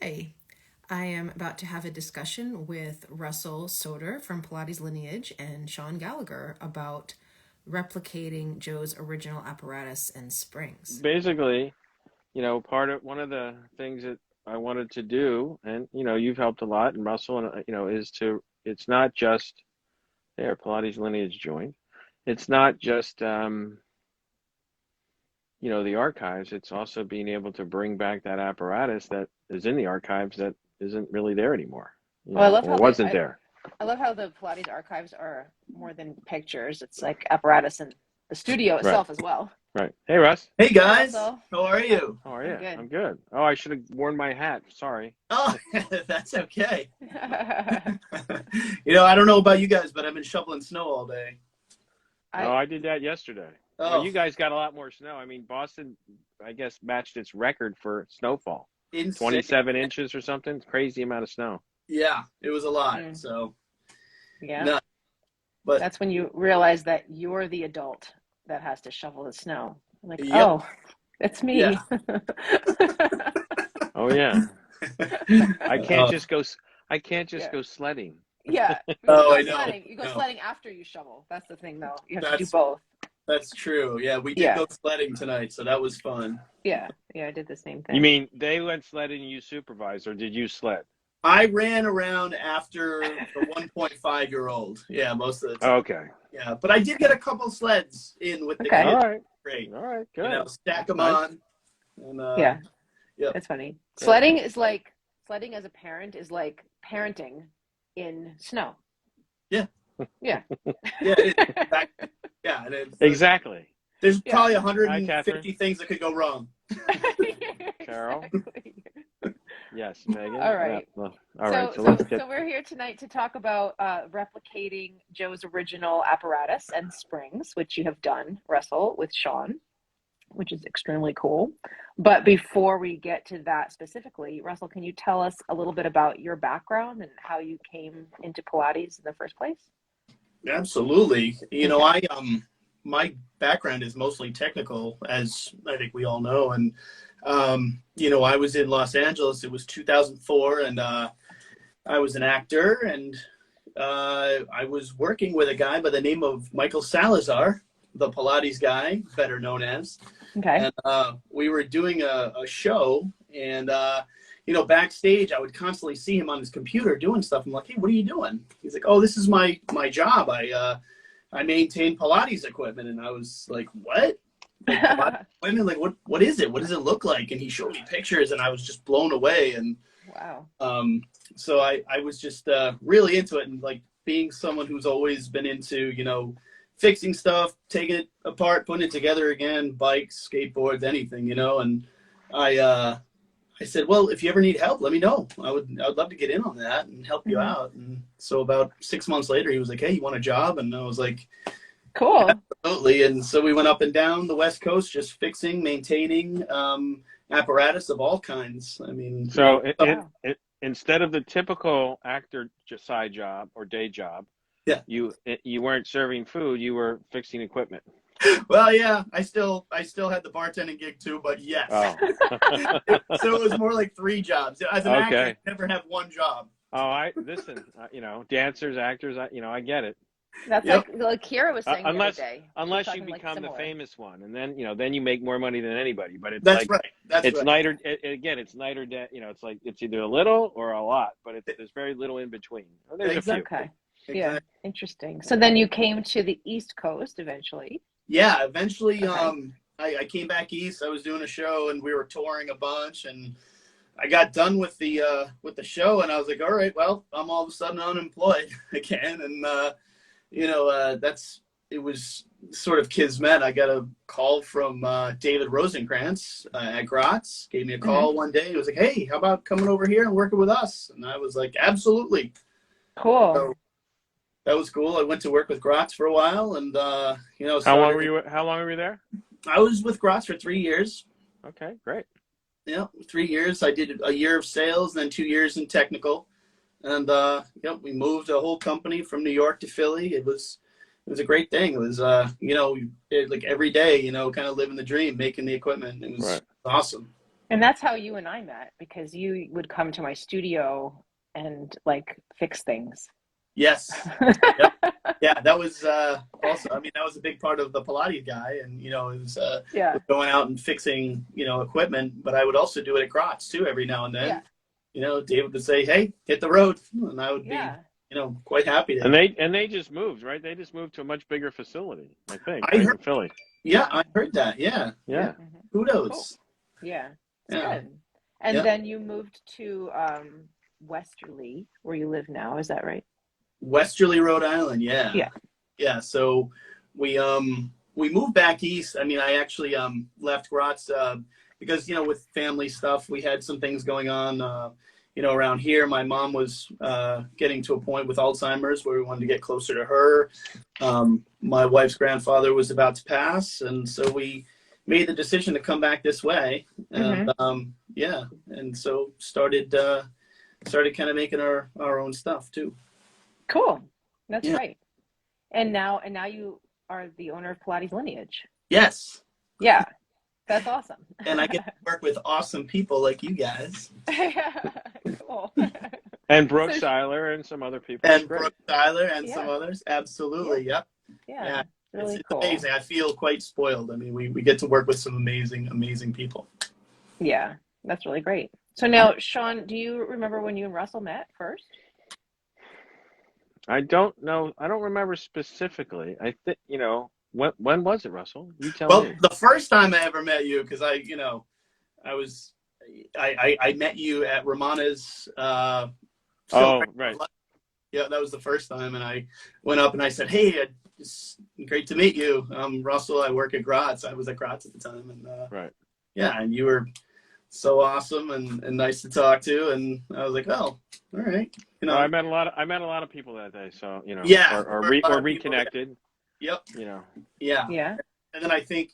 Hi, I am about to have a discussion with Russell Soder from Pilates Lineage and Sean Gallagher about replicating Joe's original apparatus and springs. Basically, one of the things that I wanted to do, and you've helped a lot, and Russell, and it's not just there, Pilates Lineage joined. It's not just the archives. It's also being able to bring back that apparatus that is in the archives that isn't really there anymore, Well, I love or how the wasn't there. I love how the Pilates archives are more than pictures. It's like apparatus and the studio Right, itself as well. right. Hey, Russ. Hey Hi, guys, Russell. how are you? How are I'm you? good. I'm good. Oh, I should have worn my hat. Sorry. Oh, that's okay. I don't know about you guys, but I've been shoveling snow all day. Oh, I did that yesterday. Well, Oh, you guys got a lot more snow. I mean, Boston, I guess, matched its record for snowfall. insane. 27 inches or something. Crazy amount of snow. Yeah, it was a lot. Mm. So, Yeah, no, but that's when you realize that you're the adult that has to shovel the snow. Like, yep, oh, it's me. yeah. Oh yeah. I can't Oh, just go. I can't just Yeah. go sledding. Yeah. You oh, go I know. sledding. You go No, sledding after you shovel. That's the thing, though. You have to do that's both. that's true. Yeah, we did Yeah. go sledding tonight, so that was fun. Yeah. Yeah, I did the same You thing. mean they went sledding and you supervised, or did you sled? I ran around after the 1.5-year-old. Yeah, most of the time. Okay. Yeah, but I did get a couple sleds in with the Okay. All kids. right. Great. All right. Good. Stack them Nice. on. And Yeah, yep. that's funny. Good. Sledding as a parent is like parenting in snow. Yeah. Yeah. Yeah, it is. Exactly. Yeah, and Exactly. there's Yeah. probably Hi, 150 Catherine. things that could go wrong. Carol. Exactly. Yes, Megan. All right. Well, all right. So, So so, let's get. so we're here tonight to talk about replicating Joe's original apparatus and springs, which you have done, Russell, with Sean, which is extremely cool. But before we get to that specifically, Russell, can you tell us a little bit about your background and how you came into Pilates in the first place? Absolutely. Okay. My background is mostly technical, as I think we all know. And I was in Los Angeles. It was 2004, and I was an actor, and I was working with a guy by the name of Michael Salazar, the Pilates guy, better known as. Okay. And we were doing a show, and backstage I would constantly see him on his computer doing stuff. I'm like, hey, what are you doing? He's like, oh, this is my job. I maintain Pilates equipment. And I was like, what? Like Pilates equipment? Like, what is it? What does it look like? And he showed me pictures, and I was just blown away. And Wow. so I was just really into it, and like being someone who's always been into fixing stuff, taking it apart, putting it together again, bikes, skateboards, anything, and I said, well, if you ever need help, let me know. I'd love to get in on that and help you Mhm. out. And so about 6 months later, he was like, hey, you want a job? And I was like, Cool. absolutely. And so we went up and down the West Coast, just fixing, maintaining apparatus of all kinds. I mean, So Wow. instead of the typical actor side job or day job, yeah. you weren't serving food. You were fixing equipment. Well, yeah, I still had the bartending gig too, but yes. Oh. So it was more like 3 jobs. As an actor, Okay. you never have one job. Oh, I listen. Dancers, actors. I get it. That's Yep. like Kira was saying the Unless other day. We were unless you talking, like, become the similar. famous one, and then you make more money than anybody. But it's That's like right. That's it's right. night or again, it's night or day. It's like it's either a little or a lot, but there's very little in between. Well, there's a few. Exactly. Okay. Yeah. Exactly. Interesting. So then you came to the East Coast eventually. Yeah, eventually, Okay. I came back east. I was doing a show, and we were touring a bunch, and I got done with the show, and I was like, all right, well, I'm all of a sudden unemployed again, and it was sort of kismet. I got a call from David Rosenkrantz at Gratz. Gave me a call one day. He was like, hey, how about coming over here and working with us? And I was like, absolutely. Cool. So that was cool. I went to work with Gratz for a while, and How long started. were you? How long were you there? I was with Gratz for 3 years. Okay, great. Yeah, 3 years. I did a year of sales, then 2 years in technical, and we moved a whole company from New York to Philly. It was a great thing. It was like every day, kind of living the dream, making the equipment. It was Right. awesome. And that's how you and I met, because you would come to my studio and like fix things. Yes. Yep. Yeah, that was also, I mean, that was a big part of the Pilates guy. And, it was Yeah. going out and fixing, equipment. But I would also do it at Grotz, too, every now and then. Yeah. David would say, hey, hit the road. And I would be, Yeah. quite happy to. And they just moved, right? They just moved to a much bigger facility, I think, I right, heard, in Philly. yeah, I heard that. Yeah. Yeah. Mhm. Kudos. Cool. Yeah. It's Yeah. good. And Yeah. then you moved to Westerly, where you live now. Is that right? Westerly, Rhode Island. Yeah. Yeah. Yeah. So we moved back east. I mean, I actually left Gratz because with family stuff, we had some things going on. Around here, my mom was getting to a point with Alzheimer's where we wanted to get closer to her. My wife's grandfather was about to pass, and so we made the decision to come back this way. And and so started kind of making our own stuff too. Cool. That's great. And now you are the owner of Pilates Lineage. Yes. Yeah. That's awesome. And I get to work with awesome people like you guys. Cool. And Brooke Seiler and some other people. And Brooke Seiler and some others. Absolutely. Yeah. Yep. Yeah. Really it's cool. amazing. I feel quite spoiled. I mean, we get to work with some amazing, amazing people. Yeah. That's really great. So now, Sean, do you remember when you and Russell met first? I don't know. I don't remember specifically. I think, when was it, Russell? You tell me. Well, the first time I ever met you, because I met you at Romana's. Right. Yeah, that was the first time, and I went up and I said, "Hey, it's great to meet you. I'm Russell. I work at Gratz. I was at Gratz at the time, and right. Yeah, and you were so awesome and nice to talk to, and I was like, "Oh, all right." Well, I met a lot of people that day, so or reconnected. Yep. Yeah. And then I think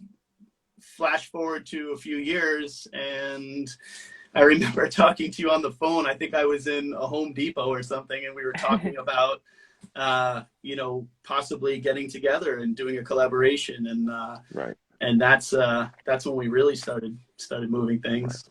flash forward to a few years, and I remember talking to you on the phone. I think I was in a Home Depot or something, and we were talking about, possibly getting together and doing a collaboration. And right. And that's when we really started moving things.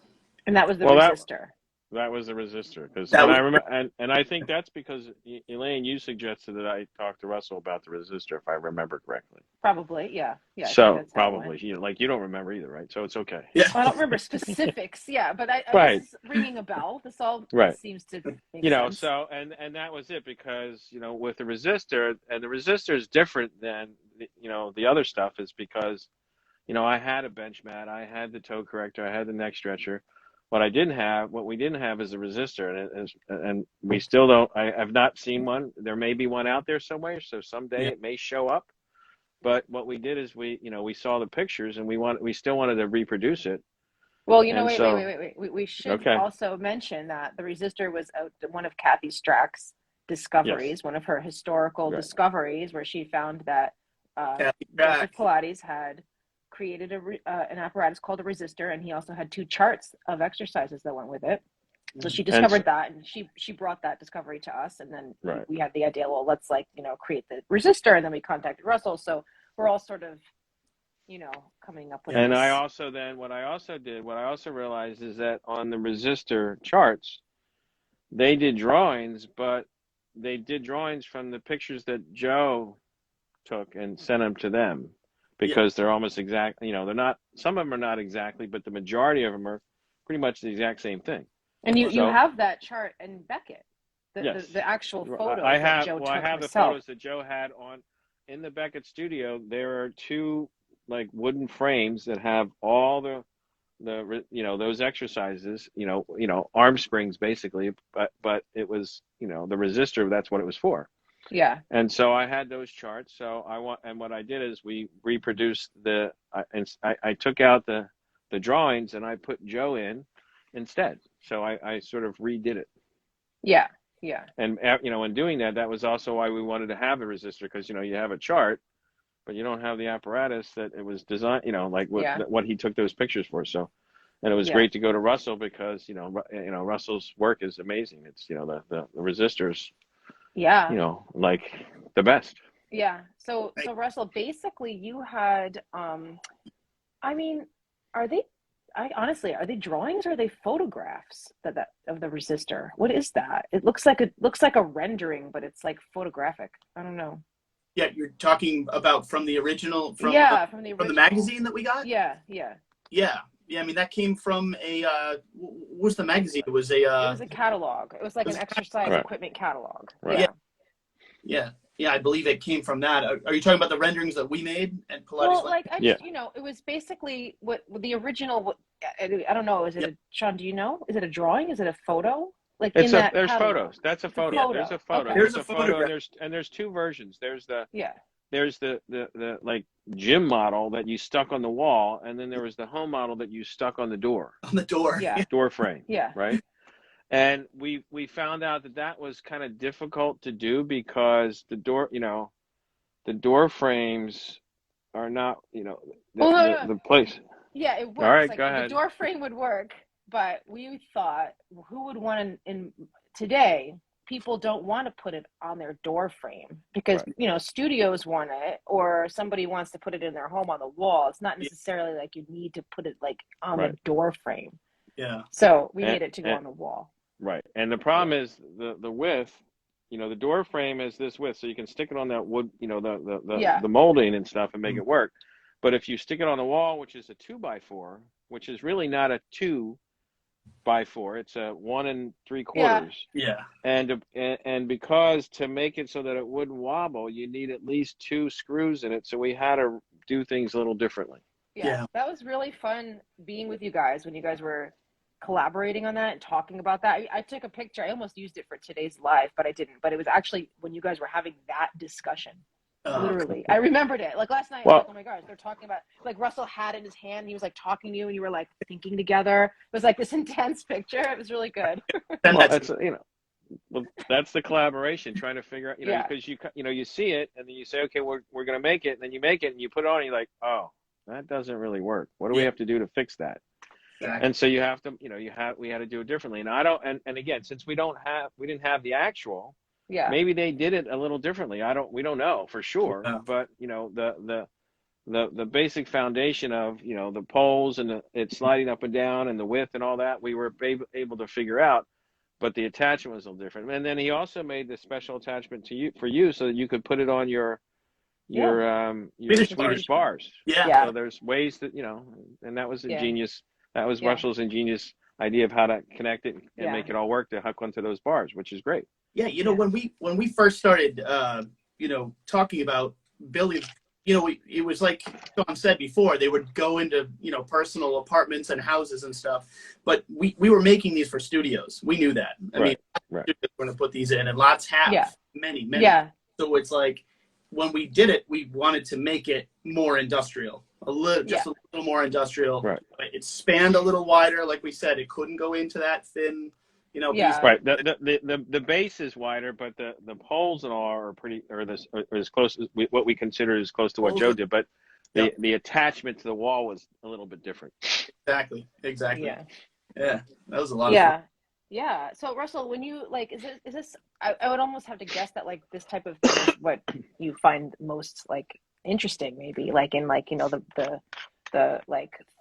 And that was the resistor. That was the resistor, because I remember, and I think that's because Elaine, you suggested that I talk to Russell about the resistor, if I remember correctly. Probably, yeah. So probably, you don't remember either, right? So it's okay. Yeah. Well, I don't remember specifics, but I right. was ringing a bell. This all seems to make sense. So and that was it, because with the resistor, and the resistor is different than the other stuff, is because I had a bench mat, I had the toe corrector, I had the neck stretcher. What we didn't have is a resistor, and we still don't. I have not seen one. There may be one out there somewhere, so someday it may show up. But what we did is we saw the pictures, and we still wanted to reproduce it. Well, wait. We should also mention that the resistor was one of Kathy Strack's discoveries, one of her historical discoveries, where she found that Joseph Pilates had created an apparatus called a resistor, and he also had 2 charts of exercises that went with it. So she discovered that, and she brought that discovery to us, and then we had the idea, well, let's create the resistor, and then we contacted Russell. So we're all sort of coming up with and this. What I also realized is that on the resistor charts, they did drawings, but they did drawings from the pictures that Joe took and sent them to them. Because they're almost exact, they're not. Some of them are not exactly, but the majority of them are pretty much the exact same thing. And you have that chart in Beckett, the actual photos that Joe took I have himself. the photos that Joe had in the Beckett studio. There are 2 wooden frames that have all the those exercises, arm springs basically, but it was the resistor. That's what it was for. Yeah. And so I had those charts. So what I did is we reproduced I took out the drawings and I put Joe in instead. So I sort of redid it. Yeah. Yeah. And in doing that, that was also why we wanted to have the resistor, because you have a chart, but you don't have the apparatus that it was designed. What he took those pictures for. So, and it was great to go to Russell, because Russell's work is amazing. It's the resistors. Yeah. The best. Yeah. So Russell, basically you had, are they, I honestly, are they drawings or are they photographs that of the resistor? What is that? It looks like a rendering, but it's like photographic. I don't know. Yeah, you're talking about from the original, from From the from the original magazine that we got. Yeah. Yeah. I mean, that came from a what was the magazine? It was a It was a catalog. It was like an exercise Right. equipment catalog. Right. Yeah. I believe it came from that. Are you talking about the renderings that we made at Pilates? Well, like I Yeah. just, it was basically what the original. I don't know. Is it Sean? Do you know? Is it a drawing? Is it a photo? Like There's catalog? photos. That's a photo. photo. There's a photo. Okay. There's a photo, photograph. and there's two versions. There's the Yeah. like gym model that you stuck on the wall, and then there was the home model that you stuck on the door. On the door. Yeah. Door frame. Yeah. Right. And we found out that was kind of difficult to do because the door frames are not, the place. Yeah, it works. All right, like go ahead. the door frame would work, but we thought, who would want to? In today, people don't want to put it on their door frame because studios want it, or somebody wants to put it in their home on the wall. It's not necessarily like you need to put it like on the door frame. Yeah. So we made it to go on the wall. Right, and the problem is the width. The door frame is this width, so you can stick it on that wood, the molding and stuff, and make it work. But if you stick it on the wall, which is a 2x4, which is really not a 2x4, it's a 1 3/4. Yeah. And because to make it so that it wouldn't wobble, you need at least 2 screws in it. So we had to do things a little differently. Yeah, that was really fun being with you guys when you guys were collaborating on that and talking about that. I took a picture. I almost used it for today's live, but I didn't. But it was actually when you guys were having that discussion. Literally, I remembered it. Like last night, I was like, oh my gosh, they're talking about, like Russell had in his hand, he was like talking to you, and you were like thinking together. It was like this intense picture. It was really good. Well, that's the collaboration, trying to figure out, because you see it, and then you say, okay, we're going to make it, and then you make it, and you put it on, and you're like, oh, that doesn't really work. What do we have to do to fix that? Exactly. And so you have to, we had to do it differently. And and again, since we didn't have the actual, maybe they did it a little differently. We don't know for sure, but the basic foundation of, the poles and it sliding up and down and the width and all that, we were able to figure out, but the attachment was a little different. And then he also made the special attachment for you so that you could put it on your Swedish bars. Yeah. So there's ways that, and that was ingenious. That was Russell's ingenious idea of how to connect it and make it all work to hook onto those bars, which is great. Yeah, when we first started, talking about building, it was like Sean said before, they would go into, personal apartments and houses and stuff, but we were making these for studios. We knew that. I mean, we're going to put these in, and lots have many. Yeah. So it's like when we did it, we wanted to make it more industrial. A little more industrial. Right. It spanned a little wider, like we said. It couldn't go into that thin, piece. Right. The base is wider, but the poles and all are as close as what we consider as close to what Joe did. But the attachment to the wall was a little bit different. Exactly. Yeah. Yeah. That was a lot of fun. Yeah. So Russell, when you is this? I would almost have to guess that this type of thing is what you find most interesting, maybe in the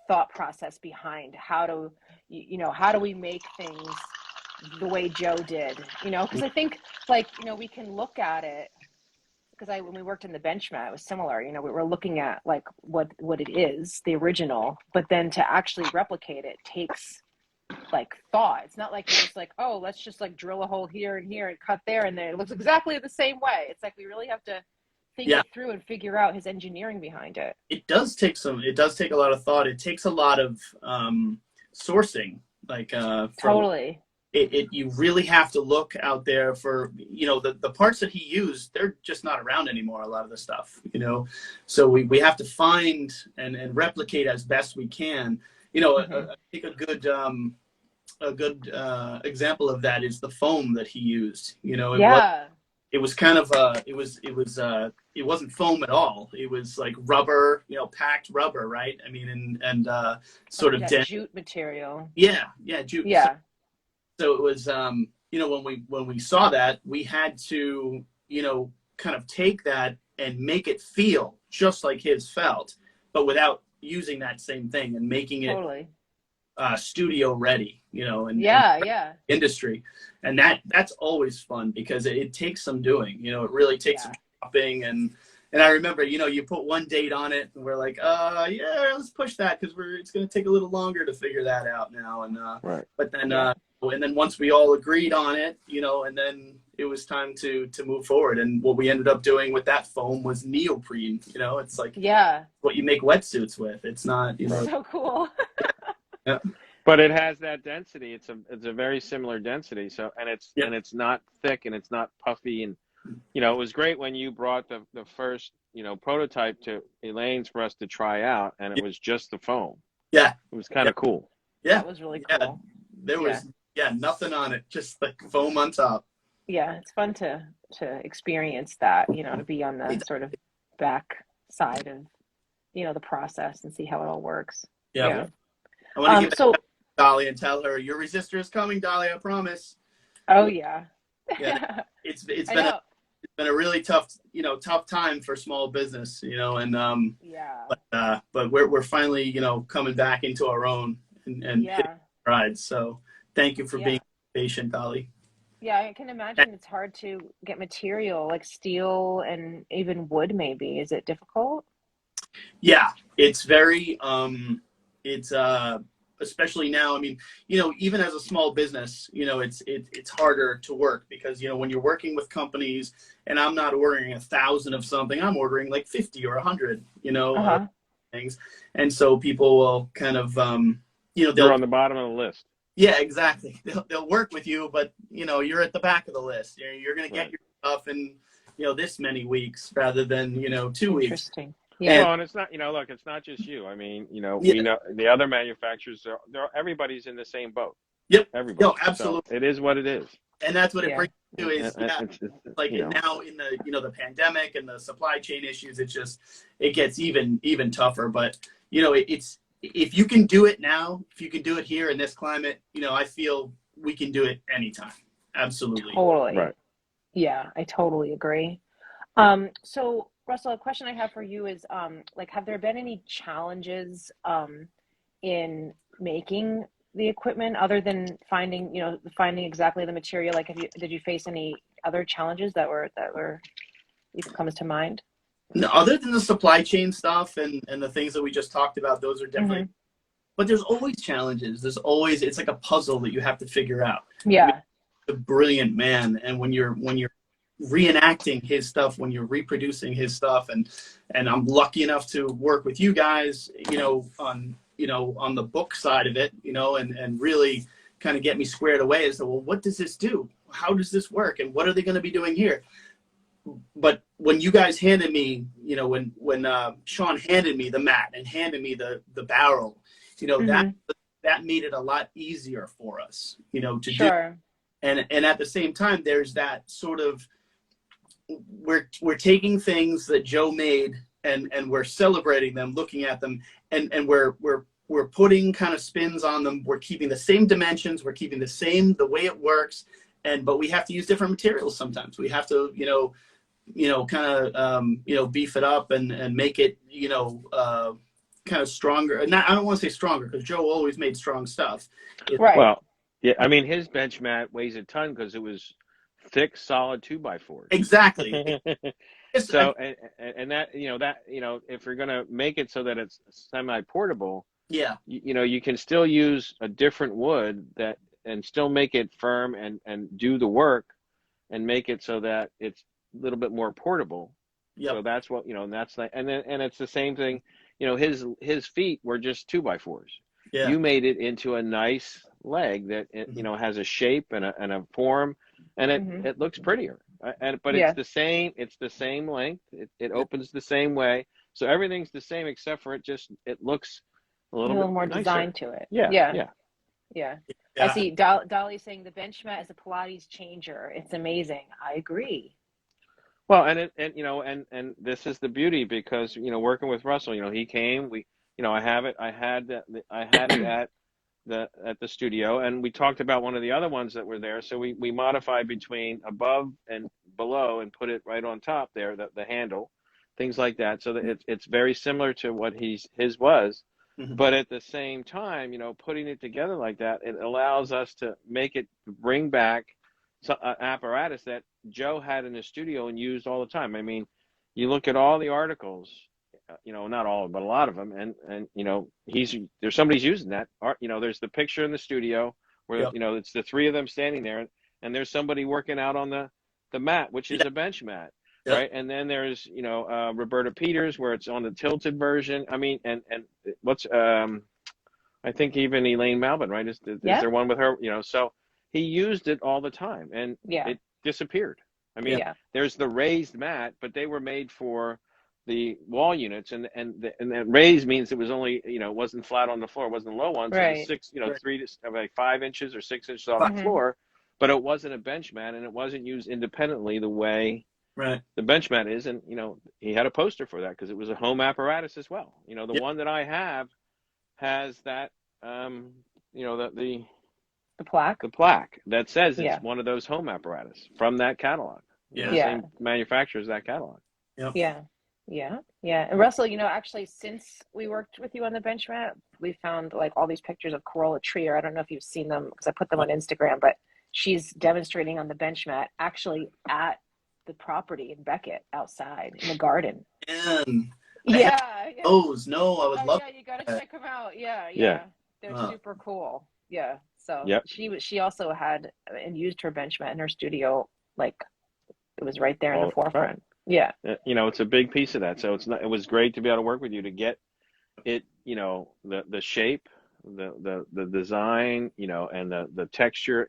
thought process behind how do we make things the way Joe did, because I think we can look at it, because when we worked in the bench mat, it was similar. We were looking at what it is, the original, but then to actually replicate it takes thought. It's not like you're just oh, let's just drill a hole here and here and cut there and there. It looks exactly the same way. It's we really have to think it through and figure out his engineering behind it. It does take a lot of thought. It takes a lot of sourcing. Totally. You really have to look out there for, the parts that he used, they're just not around anymore, a lot of the stuff, So we have to find and replicate as best we can. I think a good example of that is the foam that he used. It was kind of it wasn't foam at all. It was rubber, packed rubber, right? I mean, and sort of jute material. Yeah, jute. Yeah. So it was, when we saw that, we had to, kind of take that and make it feel just like his felt, but without using that same thing and making it studio ready, and Yeah. industry. And that's always fun because it takes some doing, it really takes some shopping. And I remember, you put one date on it and we're like, yeah, let's push that because it's going to take a little longer to figure that out now. And, Right. but then, and then once we all agreed on it, and then it was time to move forward. And what we ended up doing with that foam was neoprene, it's like what you make wetsuits with. It's not, So cool. Yeah. But it has that density. It's a very similar density. So, and it's not thick and it's not puffy. And, it was great when you brought the first, prototype to Elaine's for us to try out, and it was just the foam. Yeah. It was kind of cool. Yeah. That was really cool. There was, nothing on it, just the foam on top. Yeah, it's fun to experience that, to be on the sort of back side of, the process and see how it all works. Yeah. I want to give it to Dolly and tell her your resistor is coming, Dolly. I promise. Oh yeah. Yeah. It's been a really tough time for small business, and but we're finally coming back into our own and hitting rides. So thank you for being patient, Dolly. Yeah, I can imagine it's hard to get material like steel and even wood. Maybe is it difficult? Yeah, it's very it's especially now. I mean, even as a small business, it's harder to work because when you're working with companies, and I'm not ordering 1,000 of something, I'm ordering like 50 or 100, things, and so people will kind of they're on the bottom of the list. Yeah, exactly. They'll work with you, but you're at the back of the list. You're going to get your stuff in this many weeks rather than 2 weeks. Interesting. Yeah. Well, and it's not, look, it's not just you. I mean, we know the other manufacturers, everybody's in the same boat. Yep. Everybody. No, absolutely. So it is what it is. And that's what it brings to is, it's like now in the, the pandemic and the supply chain issues, it gets even tougher. But, it's, if you can do it now, if you can do it here in this climate, I feel we can do it anytime. Absolutely. Totally. Right. Yeah, I totally agree. So Russell, a question I have for you is, have there been any challenges in making the equipment other than finding exactly the material? Like, did you face any other challenges that comes to mind? No, other than the supply chain stuff and the things that we just talked about, those are definitely. But there's always challenges. It's like a puzzle that you have to figure out. Yeah. I mean, a brilliant man, and when you're reenacting his stuff, when you're reproducing his stuff, and I'm lucky enough to work with you guys, on the book side of it, and really kind of get me squared away as to, well, what does this do? How does this work? And what are they going to be doing here? But when you guys handed me, when Sean handed me the mat and handed me the barrel, that made it a lot easier for us, to do. And at the same time, there's that sort of, we're taking things that Joe made and we're celebrating them, looking at them, and we're putting kind of spins on them. We're keeping the same dimensions. We're keeping the way it works. But we have to use different materials sometimes. We have to, kind of, beef it up and make it, kind of stronger. And I don't want to say stronger because Joe always made strong stuff. Right. Well, yeah, I mean, his bench mat weighs a ton because it was thick, solid 2x4s. Exactly. So, and that, if you're going to make it so that it's semi-portable, you can still use a different wood and still make it firm and do the work and make it so that it's a little bit more portable. Yep. So that's what, that's like, and it's the same thing, his feet were just 2x4s. Yeah. You made it into a nice leg that, has a shape and a form, and it looks prettier. But it's the same length. It opens the same way. So everything's the same except for it looks a little bit more nicer. design to it. Yeah. I see Dolly saying the bench mat is a Pilates changer. It's amazing. I agree. Well, and this is the beauty because working with Russell, he came. I had it at the studio, and we talked about one of the other ones that were there. So we modified between above and below and put it right on top there, the handle, things like that. So that it's very similar to what his was, But at the same time, putting it together like that, it allows us to bring back an apparatus that Joe had in his studio and used all the time. I mean, you look at all the articles, not all, but a lot of them, and there's somebody's using that art. There's the picture in the studio where Yep. it's the three of them standing there, and there's somebody working out on the mat, which is a bench mat. Yep. Right. And then there's, Roberta Peters, where it's on the tilted version. I mean, and what's, I think even Elaine Malvin, right? Is there one with her, so he used it all the time and it disappeared. I mean, there's the raised mat, but they were made for the wall units, and then raised means it was only, it wasn't flat on the floor. It wasn't a low one. So Right. it was 3 to like 5 inches or 6 inches off the floor, but it wasn't a bench mat, and it wasn't used independently the way the bench mat is. And he had a poster for that because it was a home apparatus as well. The one that I have has that the plaque that says it's one of those home apparatus from that catalog. Same manufacturer as that catalog. And Russell, actually, since we worked with you on the bench mat, we found like all these pictures of Corolla Trier. I don't know if you've seen them because I put them on Instagram, but she's demonstrating on the bench mat actually at the property in Beckett outside in the garden. And I would love. Yeah, you gotta check them out. They're super cool. So she also had and used her bench mat in her studio, like it was right there in the forefront. It's a big piece of that. So it was great to be able to work with you to get it, the shape, the design, and the texture,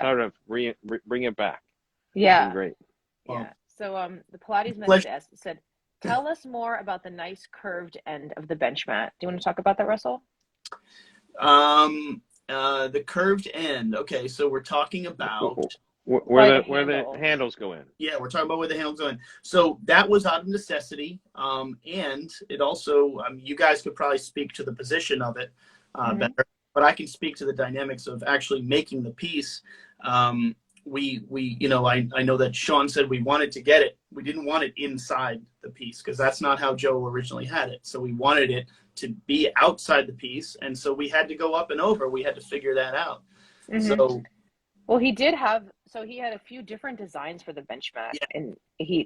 sort of bring it back. It's been great. So the Pilates method said, tell us more about the nice curved end of the bench mat. Do you want to talk about that, Russell? The curved end. Okay, so we're talking about where the handles go in. Yeah, we're talking about where the handles go in. So that was out of necessity, and it also you guys could probably speak to the position of it better, but I can speak to the dynamics of actually making the piece. I know that Sean said we wanted to get it. We didn't want it inside the piece because that's not how Joe originally had it. So we wanted it to be outside the piece, and so we had to go up and over. We had to figure that out. So, well, he had a few different designs for the bench mat, and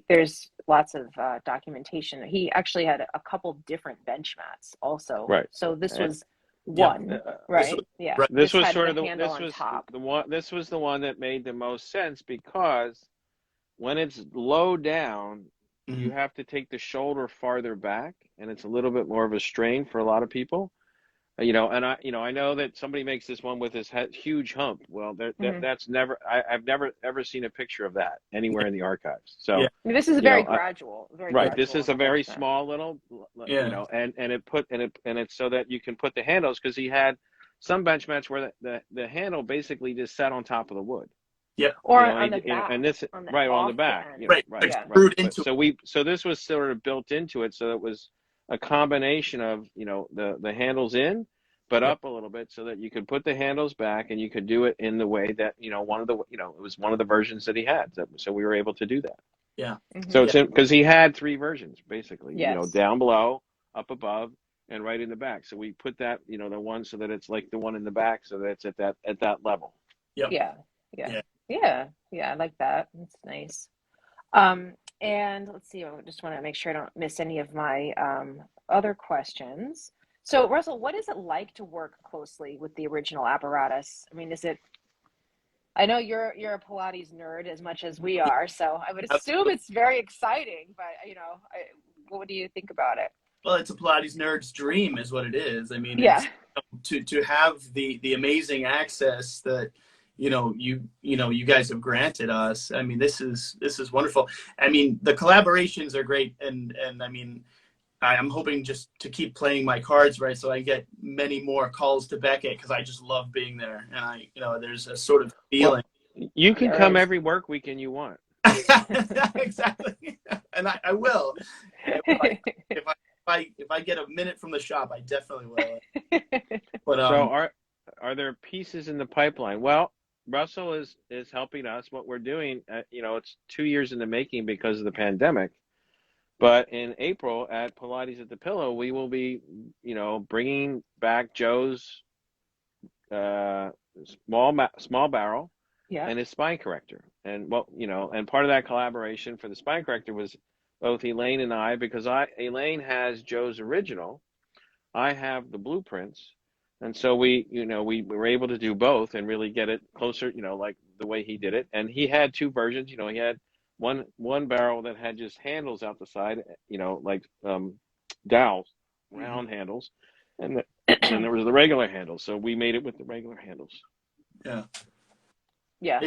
there's lots of documentation. He actually had a couple different bench mats also. Right. So this was one, right? This was sort of this was the one that made the most sense because when it's low down, you have to take the shoulder farther back, and it's a little bit more of a strain for a lot of people. And I know that somebody makes this one with this huge hump. Well, that's never. I've never ever seen a picture of that anywhere in the archives. So this is very gradual. Right. This is a very small little, and it's so that you can put the handles, because he had some bench mats where the handle basically just sat on top of the wood. Or on the back. And this on the back. Right. So this was sort of built into it, so it was a combination of the handles in, but up a little bit, so that you could put the handles back, and you could do it in the way that it was one of the versions that he had. So we were able to do that. So it's because he had 3 versions basically. Down below, up above, and right in the back. So we put that the one so that it's like the one in the back, so that it's at that level. I like that. That's nice. And let's see, I just want to make sure I don't miss any of my other questions. So Russell, what is it like to work closely with the original apparatus? I mean, I know you're a Pilates nerd as much as we are, so I would assume it's very exciting, but what do you think about it? Well, it's a Pilates nerd's dream is what it is. I mean, to have the amazing access that you guys have granted us. I mean, this is wonderful. I mean, the collaborations are great, and I mean, I'm hoping just to keep playing my cards right, so I get many more calls to Beckett, because I just love being there, and there's a sort of feeling. Well, you can come every work weekend you want. Exactly, and I will. If I get a minute from the shop, I definitely will. But so are there pieces in the pipeline? Well, Russell is helping us. What we're doing, it's 2 years in the making because of the pandemic. But in April at Pilates at the Pillow, we will be, bringing back Joe's small barrel Yeah. and his spine corrector. And and part of that collaboration for the spine corrector was both Elaine and I, because Elaine has Joe's original, I have the blueprints, and so we were able to do both and really get it closer, like the way he did it. And he had two versions. He had one barrel that had just handles out the side, like dowels, round handles, and then there was the regular handles. So we made it with the regular handles. Yeah. Yeah.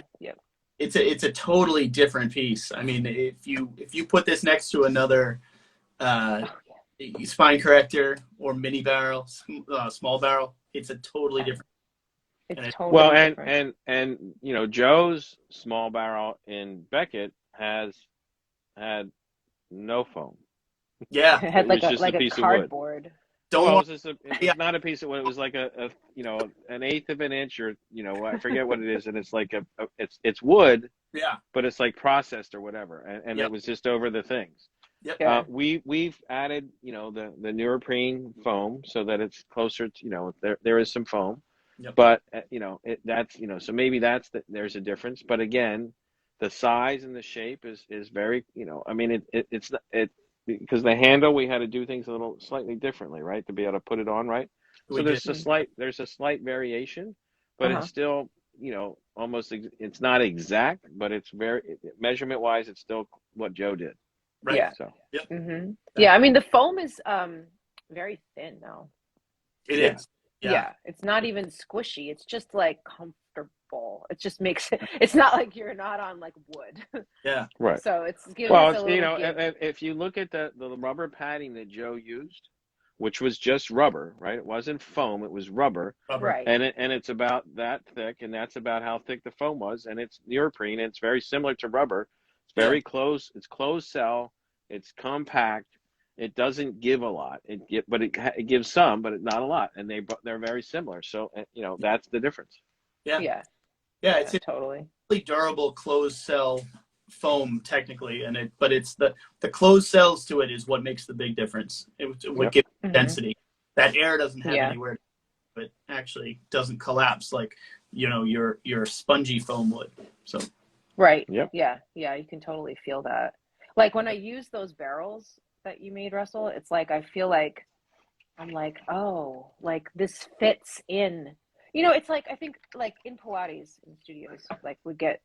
It's a totally different piece. I mean, if you put this next to another spine corrector or mini barrel, small barrel, it's a totally different. It's totally different. And Joe's small barrel in Beckett has had no foam. Yeah, it had was just like a a piece cardboard. It was not a piece of wood. It was like an eighth of an inch, or I forget what it is, and it's like it's wood. Yeah. But it's like processed or whatever, and Yep. it was just over the things. Yep. Yeah. We've added the neoprene foam so that it's closer to there is some foam. Yep. But that's so maybe there's a difference. But again, the size and the shape is very I mean it's because the handle, we had to do things a little slightly differently, right, to be able to put it on, right? So there's a slight variation, but it's still almost, it's not exact, but it's very, measurement wise, it's still what Joe did. Right. Yeah. So Yep. Mm-hmm. Yeah. I mean, the foam is very thin now. It is. Yeah. It's not even squishy. It's just like comfortable. It just makes it. It's not like you're not on like wood. Yeah. right. So it's giving us a little give. if you look at the rubber padding that Joe used, which was just rubber, right? It wasn't foam, it was rubber. Right. And it's about that thick, and that's about how thick the foam was, and it's neoprene, and it's very similar to rubber. It's very close. It's closed cell. It's compact. It doesn't give a lot. But it gives some, but not a lot, and they're very similar. So that's the difference. Yeah. It's totally durable closed cell foam technically, but it's the closed cells to it is what makes the big difference. What gives density. That air doesn't have anywhere, but actually doesn't collapse like your spongy foam would. So right. Yep. Yeah, you can totally feel that. Like when I use those barrels that you made, Russell, it's like I feel like I'm like, oh, like this fits in. It's like, I think like in Pilates in studios, like we get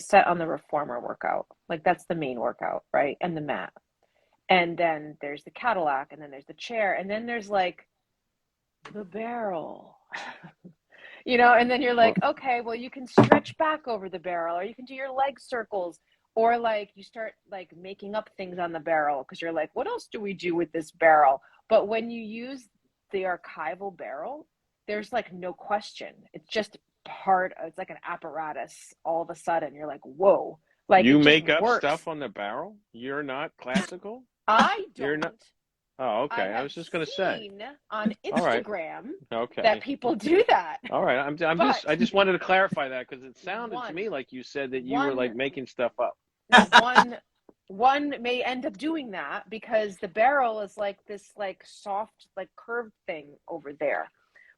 set on the reformer workout. Like that's the main workout, right? And the mat. And then there's the Cadillac, and then there's the chair, and then there's like the barrel. And then you're like, okay, well, you can stretch back over the barrel, or you can do your leg circles, or like you start like making up things on the barrel because you're like, what else do we do with this barrel? But when you use the archival barrel, there's like no question. It's just it's like an apparatus. All of a sudden you're like, whoa, like you it make just up works. stuff on the barrel. You're not classical. I don't. You're not. Oh, okay. I was just going to say on Instagram okay. that people do that. All right. I just wanted to clarify that because it sounded to me like you said that you were like making stuff up. One may end up doing that because the barrel is like this like soft like curved thing over there.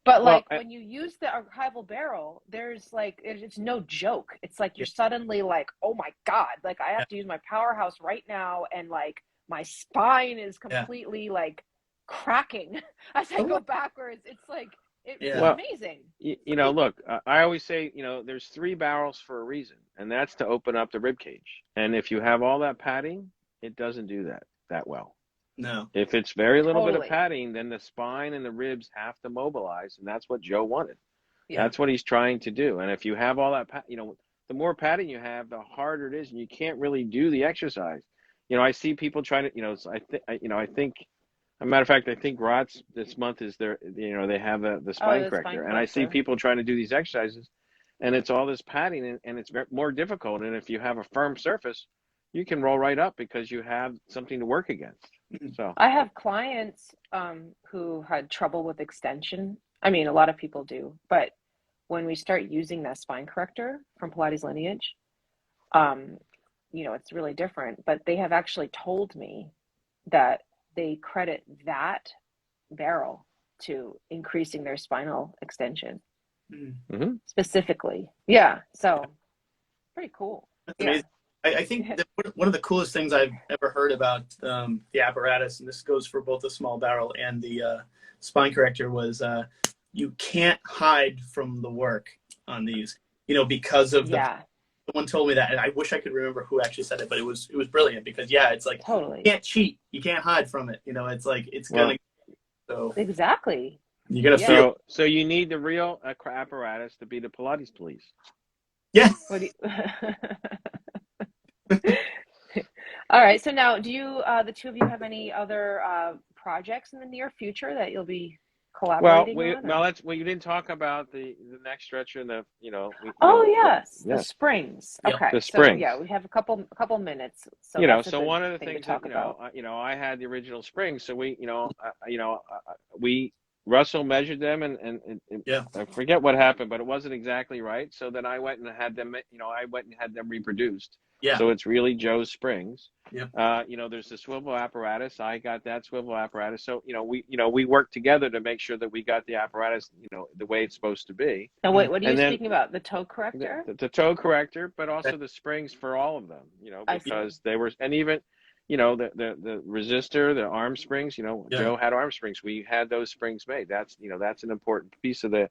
But like when you use the archival barrel, there's like, it's no joke. It's like you're suddenly like, oh my God, like I have to use my powerhouse right now. And like my spine is completely like cracking as I go backwards. It's like, it's amazing. Look, I always say, there's 3 barrels for a reason, and that's to open up the rib cage. And if you have all that padding, it doesn't do that well. No. If it's very little bit of padding, then the spine and the ribs have to mobilize, and that's what Joe wanted. Yeah. That's what he's trying to do. And if you have all that, the more padding you have, the harder it is, and you can't really do the exercise. I see people trying to, I think, as a matter of fact, I think Rots this month is their, they have the spine corrector, and I see people trying to do these exercises, and it's all this padding, and it's more difficult. And if you have a firm surface, you can roll right up because you have something to work against. So I have clients who had trouble with extension. I mean, a lot of people do, but when we start using that spine corrector from Pilates Lineage, it's really different, but they have actually told me that they credit that barrel to increasing their spinal extension specifically. Yeah. So pretty cool. That's Yeah. amazing. I think that one of the coolest things I've ever heard about the apparatus, and this goes for both the small barrel and the spine corrector, was you can't hide from the work on these, because of someone told me that, and I wish I could remember who actually said it, but it was brilliant because it's like totally you can't cheat, you can't hide from it. It's like it's gonna. So exactly. You're gonna feel. So you need the real apparatus to be the Pilates police. Yeah. What do you... All right. So now, do you, the two of you, have any other projects in the near future that you'll be collaborating on? You didn't talk about the next stretcher and the yes, the springs. Yep. Okay, the springs. So we have a couple minutes. So so one of the things that I had the original springs, so Russell measured them and I forget what happened, but it wasn't exactly right. So then I went and had them, reproduced. Yeah. So it's really Joe's springs. Yeah. There's the swivel apparatus. I got that swivel apparatus. So, we worked together to make sure that we got the apparatus, the way it's supposed to be. Now, wait, what are you speaking about? The toe corrector? The toe corrector, but also the springs for all of them, because they were, and even, the resistor, the arm springs, Joe had arm springs. We had those springs made. That's an important piece of the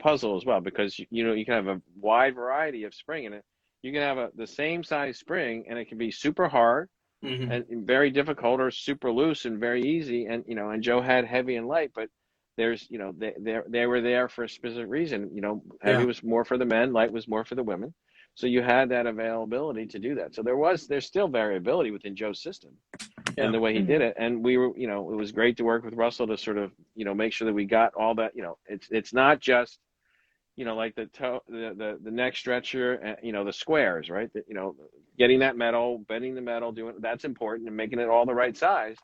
puzzle as well, because, you can have a wide variety of spring in it. You can have the same size spring and it can be super hard and very difficult, or super loose and very easy. And, and Joe had heavy and light, but there's, they were there for a specific reason. Heavy was more for the men, light was more for the women. So you had that availability to do that. So there's still variability within Joe's system and the way he did it. And we were, it was great to work with Russell to sort of, make sure that we got all that, it's not just, like the toe, the neck stretcher, the squares, right? Getting that metal, bending the metal, that's important, and making it all the right size.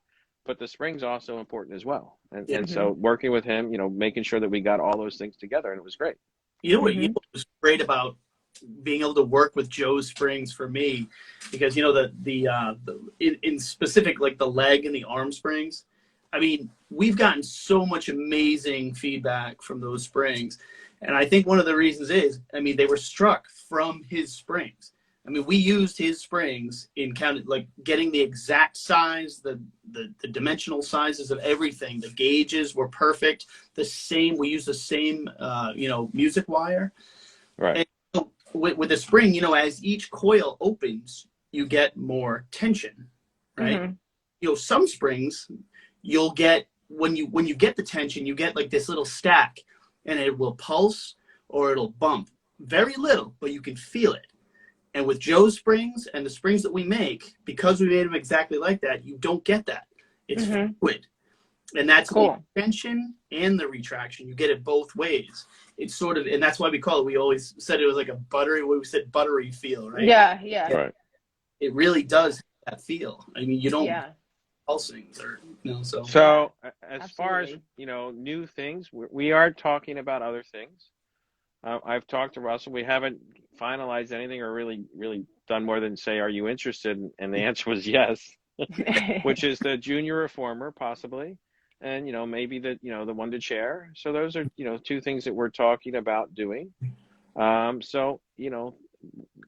But the spring's also important as well. And so working with him, making sure that we got all those things together, and it was great. What was great about being able to work with Joe's springs for me, because in specific, like the leg and the arm springs, I mean, we've gotten so much amazing feedback from those springs. And I think one of the reasons is, they were struck from his springs. We used his springs in getting the exact size, the dimensional sizes of everything. The gauges were perfect. We used the same, music wire. Right. And so with the spring, as each coil opens, you get more tension, right? Some springs you'll get, when you get the tension, you get like this little stack, and it will pulse or it'll bump. Very little, but you can feel it. And with Joe's springs and the springs that we make, because we made them exactly like that, you don't get that. It's fluid. And that's cool. The tension and the retraction. You get it both ways. It's sort of, and that's why we always said it was like a buttery feel, right? Yeah. Right. It really does have that feel. You don't pulsings or, so. So as far as, new things, we are talking about other things. I've talked to Russell. We haven't finalized anything or really done more than say, are you interested? And the answer was yes, which is the junior reformer possibly. And, maybe the one to chair. So those are, two things that we're talking about doing.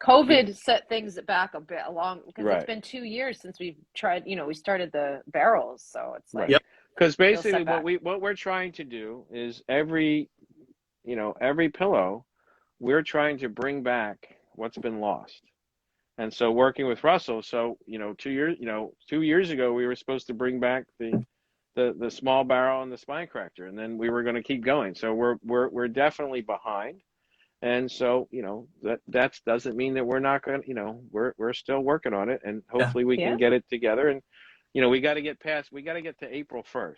COVID set things back a bit along, because it's been 2 years since we've tried, we started the barrels. So it's like, because basically what we're trying to do is every pillow, we're trying to bring back what's been lost. And so working with Russell, 2 years ago, we were supposed to bring back the small barrel and the spine corrector, and then we were going to keep going. So we're definitely behind. And so, that doesn't mean that we're not going to, we're still working on it, and hopefully we can get it together. And, we got to get to April 1st.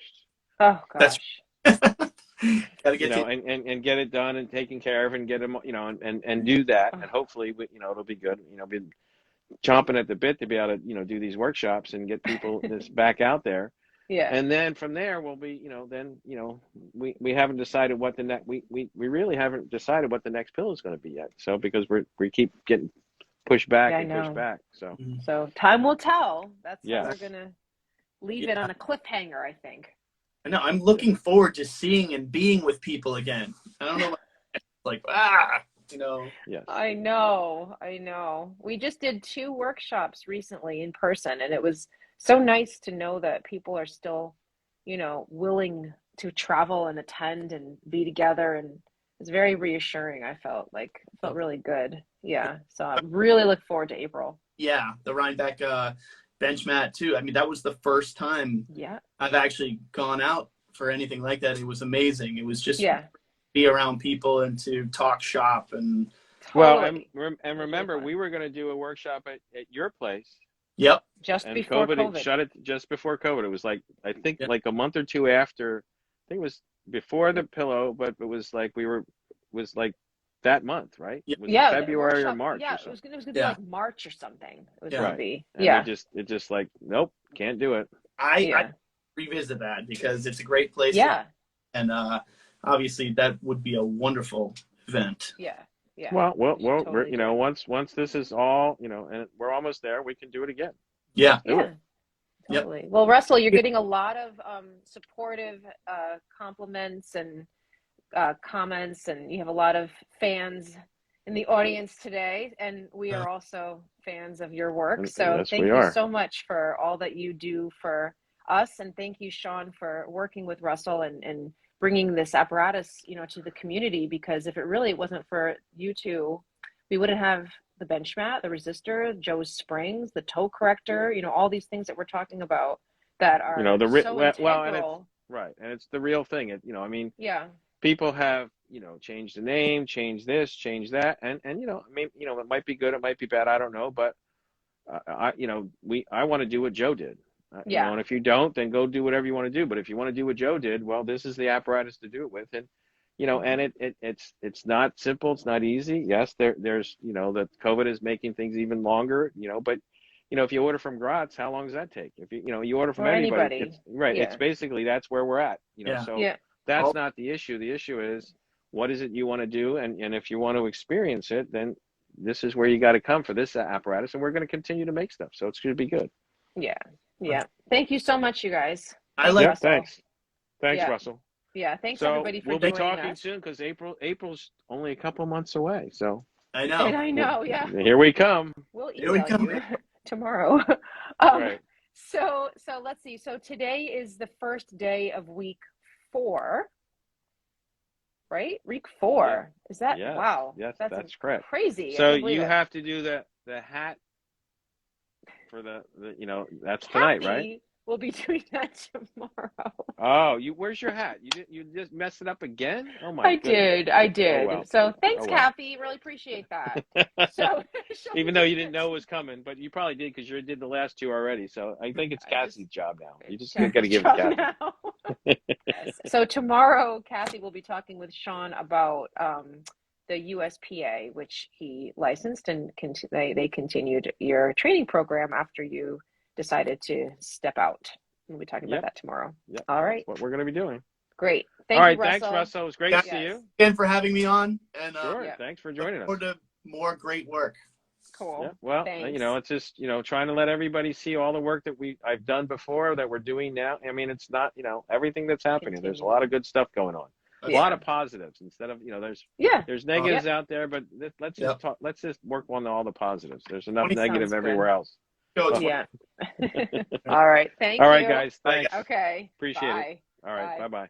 Oh, gosh. Gotta get and get it done and taken care of, and get them, and do that. And hopefully, it'll be good, be chomping at the bit to be able to, do these workshops and get people this back out there. Yeah. And then from there we'll be, we haven't decided what the next, we really haven't decided what the next pillow is going to be yet. So, because we keep getting push back Yeah, I and push know. back. So So time will tell. That's how Yes. we're gonna leave Yeah. it on a cliffhanger, I think. I know. I'm looking forward to seeing and being with people again. I don't know, like you know. yes. I know. We just did 2 workshops recently in person, and it was so nice to know that people are still, willing to travel and attend and be together, and it's very reassuring. I felt really good. Yeah. So I really look forward to April. Yeah, the Rhinebeck bench mat too. I mean, that was the first time Yeah. I've actually gone out for anything like that. It was amazing. It was just Yeah. be around people and to talk shop and. Well, Totally. and remember, fun. we were going to do a workshop at your place, Yep. Just and before COVID COVID. shut it just before COVID. It was like, I think, Yep. like a month or two after. I think it was before the pillow, but it was like was like that month, right? Yep. Was Yeah, it the February or workshop. March Yeah, or it was something? gonna be Yeah. like March or something. It was Yeah. gonna Right. be. And Yeah. it just like, nope, can't do it. I Yeah. revisit that because it's a great place. Yeah. And obviously that would be a wonderful event. Yeah. Yeah. Well, You we're totally do. once this is all, and we're almost there, we can do it again. Yeah. Do Yeah. it. Yep. Totally. Well, Russell, you're getting a lot of supportive compliments and comments, and you have a lot of fans in the audience today, and we are also fans of your work. So Yes, thank we you are. so much for all that you do for us, and thank you, Sean, for working with Russell and bringing this apparatus, to the community, because if it really wasn't for you two, we wouldn't have the bench mat, the resistor, Joe's springs, the toe corrector, all these things that we're talking about that are so integral. And it's right, and it's the real thing. I mean, Yeah. people have, changed the name, changed this, changed that, and maybe, it might be good, it might be bad, I don't know, but I want to do what Joe did. Yeah. And if you don't, then go do whatever you want to do. But if you want to do what Joe did, well, this is the apparatus to do it with. And, and it's not simple. It's not easy. Yes, there's, that COVID is making things even longer, but, if you order from Gratz, how long does that take? If you order from anybody, it's right. Yeah. It's basically, that's where we're at, Yeah. so Yeah. that's not the issue. The issue is, what is it you want to do? And if you want to experience it, then this is where you got to come for this apparatus. And we're going to continue to make stuff. So it's going to be good. Yeah. Yeah. Thank you so much, you guys. I like. Russell. Thanks, Yeah. Russell. Yeah. Thanks So everybody for we'll be joining talking us. soon, because April's only a couple months away. So I know. And I know. Yeah. here we come. We'll Here we email come. you tomorrow. Right. So let's see. So today is the first day of week 4. Right? Week 4. Yeah. Is that Yes. wow? Yes, That's that's correct. crazy. So I can't believe you it. have to do the hat for the that's tonight, right? Kathy will be doing that tomorrow. Oh, where's your hat? You just messed it up again? Oh my goodness. I did. Oh, well. So thanks, Oh, well. Kathy. Really appreciate that. So Even though you didn't know it was coming, but you probably did, because you did the last 2 already. So I think it's Cassie's job now. You just got to give it to Kathy. Yes. So tomorrow, Kathy will be talking with Sean about the USPA, which he licensed, and they continued your training program after you decided to step out. We'll be talking about that tomorrow. Yep. All right. That's what we're going to be doing. Great. All right. Thank you, Thanks, Russell. It was great to see you. Again for having me on. And Sure. Yeah. Thanks for joining us. look forward to more great work. Cool. Yeah. Well, Thanks. it's just, trying to let everybody see all the work that I've done before, that we're doing now. I mean, it's not, everything that's happening. There's a lot of good stuff going on. A lot of positives instead of, there's negatives out there, but let's just talk, let's just work on all the positives. There's enough negative everywhere else. Yeah. All right. Thank you. All right, guys. Thanks. Okay. Appreciate Bye. it. All right. Bye-bye.